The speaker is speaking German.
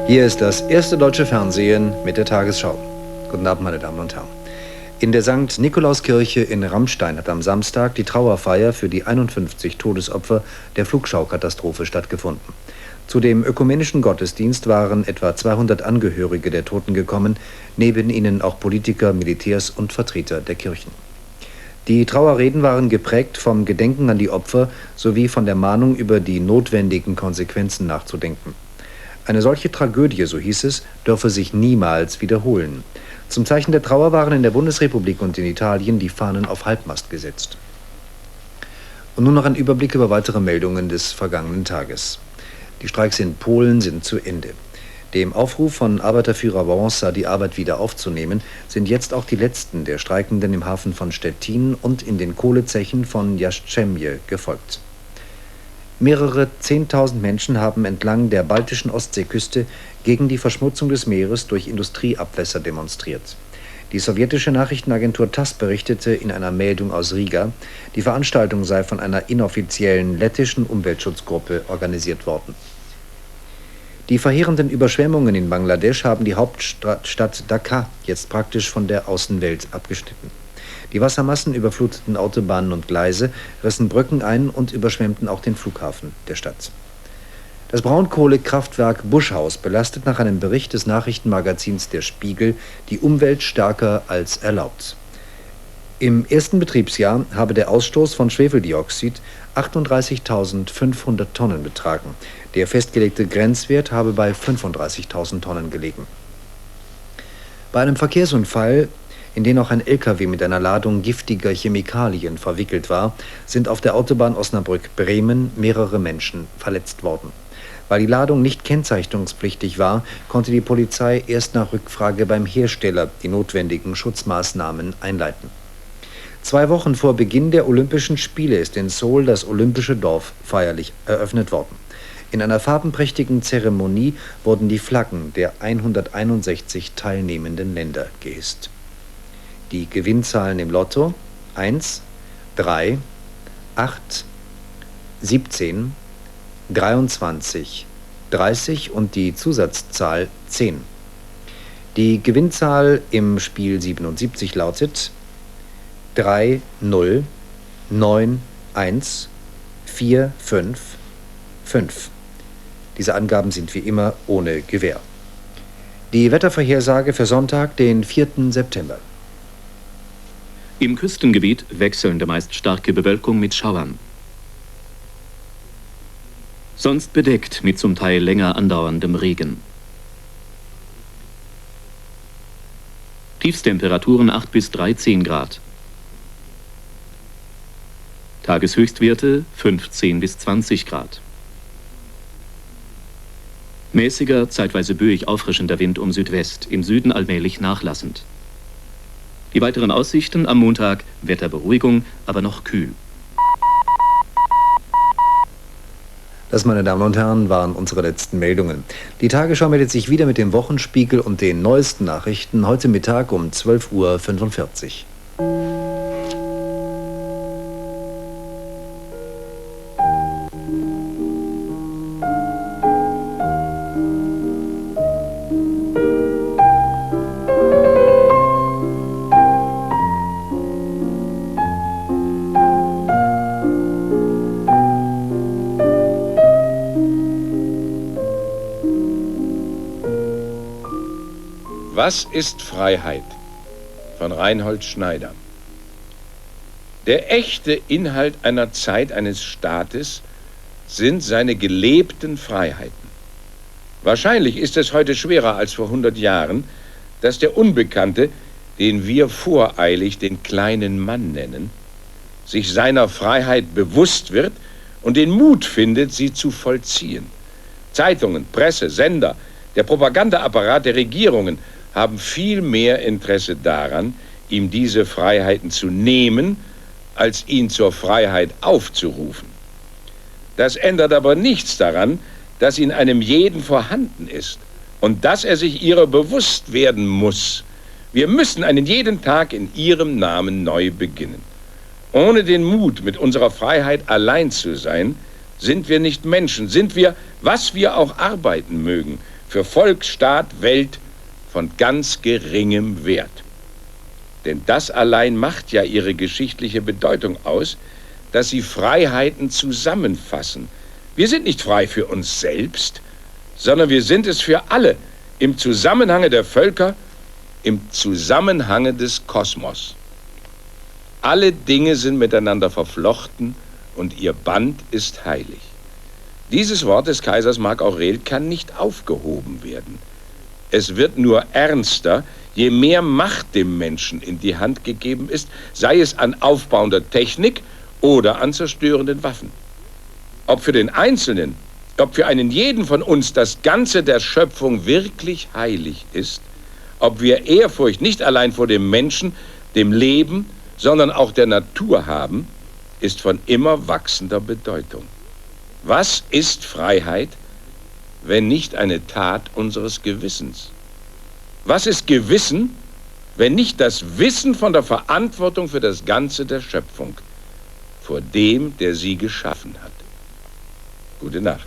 Hier ist das erste deutsche Fernsehen mit der Tagesschau. Guten Abend, meine Damen und Herren. In der St. Nikolauskirche in Rammstein hat am Samstag die Trauerfeier für die 51 Todesopfer der Flugschau-Katastrophe stattgefunden. Zu dem ökumenischen Gottesdienst waren etwa 200 Angehörige der Toten gekommen, neben ihnen auch Politiker, Militärs und Vertreter der Kirchen. Die Trauerreden waren geprägt vom Gedenken an die Opfer sowie von der Mahnung, über die notwendigen Konsequenzen nachzudenken. Eine solche Tragödie, so hieß es, dürfe sich niemals wiederholen. Zum Zeichen der Trauer waren in der Bundesrepublik und in Italien die Fahnen auf Halbmast gesetzt. Und nun noch ein Überblick über weitere Meldungen des vergangenen Tages. Die Streiks in Polen sind zu Ende. Dem Aufruf von Arbeiterführer Wałęsa, die Arbeit wieder aufzunehmen, sind jetzt auch die letzten der Streikenden im Hafen von Stettin und in den Kohlezechen von Jastrzębie gefolgt. Mehrere 10.000 Menschen haben entlang der baltischen Ostseeküste gegen die Verschmutzung des Meeres durch Industrieabwässer demonstriert. Die sowjetische Nachrichtenagentur TASS berichtete in einer Meldung aus Riga, die Veranstaltung sei von einer inoffiziellen lettischen Umweltschutzgruppe organisiert worden. Die verheerenden Überschwemmungen in Bangladesch haben die Hauptstadt Dhaka jetzt praktisch von der Außenwelt abgeschnitten. Die Wassermassen überfluteten Autobahnen und Gleise, rissen Brücken ein und überschwemmten auch den Flughafen der Stadt. Das Braunkohlekraftwerk Buschhaus belastet nach einem Bericht des Nachrichtenmagazins Der Spiegel die Umwelt stärker als erlaubt. Im ersten Betriebsjahr habe der Ausstoß von Schwefeldioxid 38.500 Tonnen betragen. Der festgelegte Grenzwert habe bei 35.000 Tonnen gelegen. Bei einem Verkehrsunfall, in den auch ein LKW mit einer Ladung giftiger Chemikalien verwickelt war, sind auf der Autobahn Osnabrück-Bremen mehrere Menschen verletzt worden. Weil die Ladung nicht kennzeichnungspflichtig war, konnte die Polizei erst nach Rückfrage beim Hersteller die notwendigen Schutzmaßnahmen einleiten. 2 Wochen vor Beginn der Olympischen Spiele ist in Seoul das Olympische Dorf feierlich eröffnet worden. In einer farbenprächtigen Zeremonie wurden die Flaggen der 161 teilnehmenden Länder gehisst. Die Gewinnzahlen im Lotto 1, 3, 8, 17, 23, 30 und die Zusatzzahl 10. Die Gewinnzahl im Spiel 77 lautet 3, 0, 9, 1, 4, 5, 5. Diese Angaben sind wie immer ohne Gewähr. Die Wettervorhersage für Sonntag, den 4. September. Im Küstengebiet wechselnde meist starke Bewölkung mit Schauern. Sonst bedeckt mit zum Teil länger andauerndem Regen. Tiefstemperaturen 8 bis 13 Grad. Tageshöchstwerte 15 bis 20 Grad. Mäßiger, zeitweise böig auffrischender Wind um Südwest, im Süden allmählich nachlassend. Die weiteren Aussichten am Montag: Wetterberuhigung, aber noch kühl. Das, meine Damen und Herren, waren unsere letzten Meldungen. Die Tagesschau meldet sich wieder mit dem Wochenspiegel und den neuesten Nachrichten heute Mittag um 12:45 Uhr. Was ist Freiheit? Von Reinhold Schneider. Der echte Inhalt einer Zeit, eines Staates, sind seine gelebten Freiheiten. Wahrscheinlich ist es heute schwerer als vor 100 Jahren, dass der Unbekannte, den wir voreilig den kleinen Mann nennen, sich seiner Freiheit bewusst wird und den Mut findet, sie zu vollziehen. Zeitungen, Presse, Sender, der Propagandaapparat der Regierungen haben viel mehr Interesse daran, ihm diese Freiheiten zu nehmen, als ihn zur Freiheit aufzurufen. Das ändert aber nichts daran, dass in einem jeden vorhanden ist und dass er sich ihrer bewusst werden muss. Wir müssen einen jeden Tag in ihrem Namen neu beginnen. Ohne den Mut, mit unserer Freiheit allein zu sein, sind wir nicht Menschen, sind wir, was wir auch arbeiten mögen, für Volk, Staat, Welt von ganz geringem Wert. Denn das allein macht ja ihre geschichtliche Bedeutung aus, dass sie Freiheiten zusammenfassen. Wir sind nicht frei für uns selbst, sondern wir sind es für alle, im Zusammenhange der Völker, im Zusammenhange des Kosmos. Alle Dinge sind miteinander verflochten und ihr Band ist heilig. Dieses Wort des Kaisers Mark Aurel kann nicht aufgehoben werden. Es wird nur ernster, je mehr Macht dem Menschen in die Hand gegeben ist, sei es an aufbauender Technik oder an zerstörenden Waffen. Ob für den Einzelnen, ob für einen jeden von uns das Ganze der Schöpfung wirklich heilig ist, ob wir Ehrfurcht nicht allein vor dem Menschen, dem Leben, sondern auch der Natur haben, ist von immer wachsender Bedeutung. Was ist Freiheit, wenn nicht eine Tat unseres Gewissens? Was ist Gewissen, wenn nicht das Wissen von der Verantwortung für das Ganze der Schöpfung, vor dem, der sie geschaffen hat? Gute Nacht.